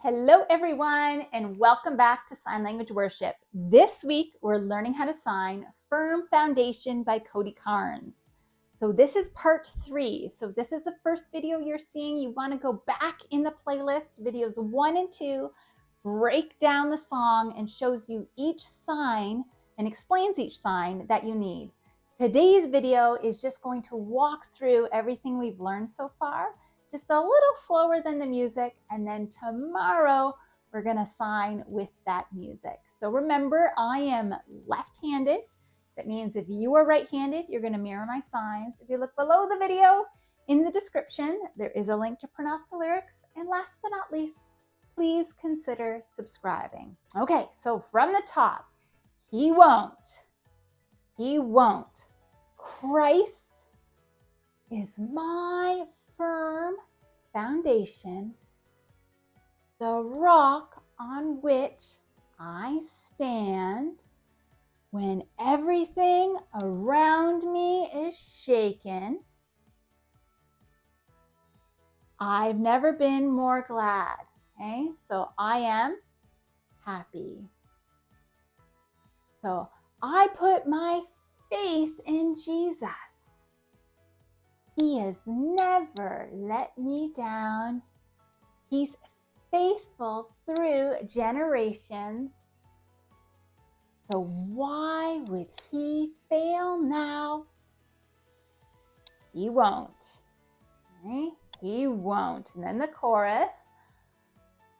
Hello everyone, and welcome back to Sign Language Worship. This week, we're learning how to sign Firm Foundation by Cody Carnes. So this is part 3. So if this is the first video you're seeing, you want to go back in the playlist. Videos 1 and 2 break down the song and shows you each sign and explains each sign that you need. Today's video is just going to walk through everything we've learned so far, just a little slower than the music, and then tomorrow we're gonna sign with that music. So remember, I am left-handed. That means if you are right-handed, you're gonna mirror my signs. If you look below the video, in the description, there is a link to print off the lyrics. And last but not least, please consider subscribing. Okay, so from the top, he won't. Christ is my firm foundation, the rock on which I stand when everything around me is shaken. I've never been more glad. Okay, so I am happy. So I put my faith in Jesus. He has never let me down. He's faithful through generations. So why would he fail now? He won't. Okay? He won't. And then the chorus.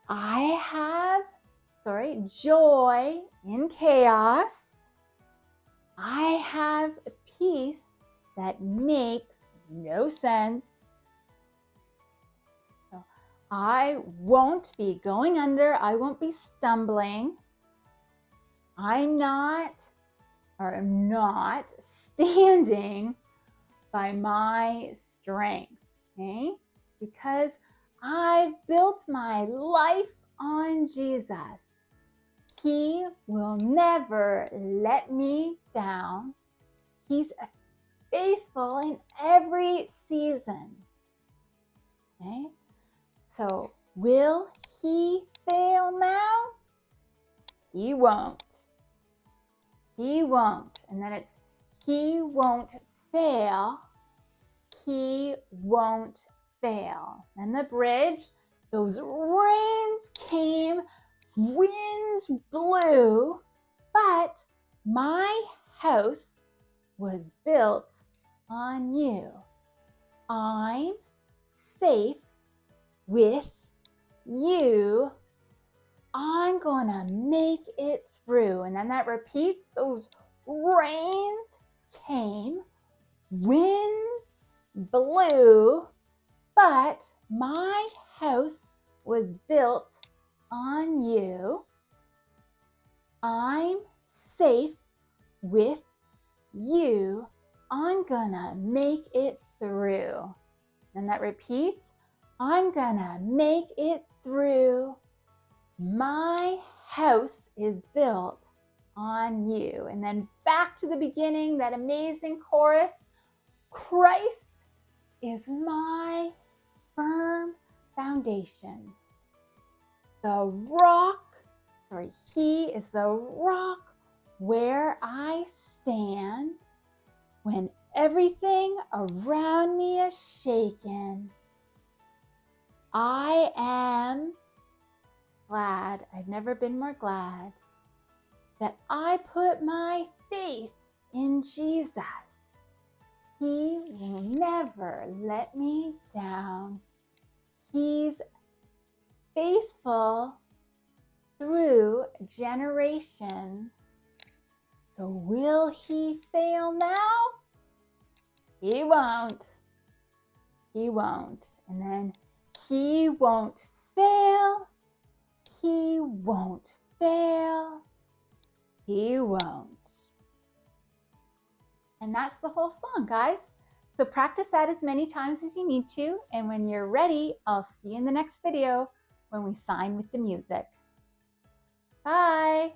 I have, joy in chaos. I have peace that makes no sense. So I won't be going under. I won't be stumbling. I'm not standing by my strength, okay? Because I've built my life on Jesus. He will never let me down. He's faithful in every season. Okay? So, will he fail now? He won't. He won't. And then it's he won't fail. He won't fail. And the bridge, those rains came, winds blew, but my house was built on you. I'm safe with you. I'm gonna make it through. And then that repeats. Those rains came, winds blew, but my house was built on you. I'm safe with you. I'm gonna make it through. And that repeats. I'm gonna make it through. My house is built on you. And then back to the beginning, that amazing chorus. Christ is my firm foundation. He is the rock where I stand when everything around me is shaken. I am glad, I've never been more glad, that I put my faith in Jesus. He will never let me down. He's faithful through generations. So will he fail now? He won't. He won't. And then he won't fail. He won't fail. He won't. And that's the whole song, guys. So practice that as many times as you need to. And when you're ready, I'll see you in the next video when we sign with the music. Bye.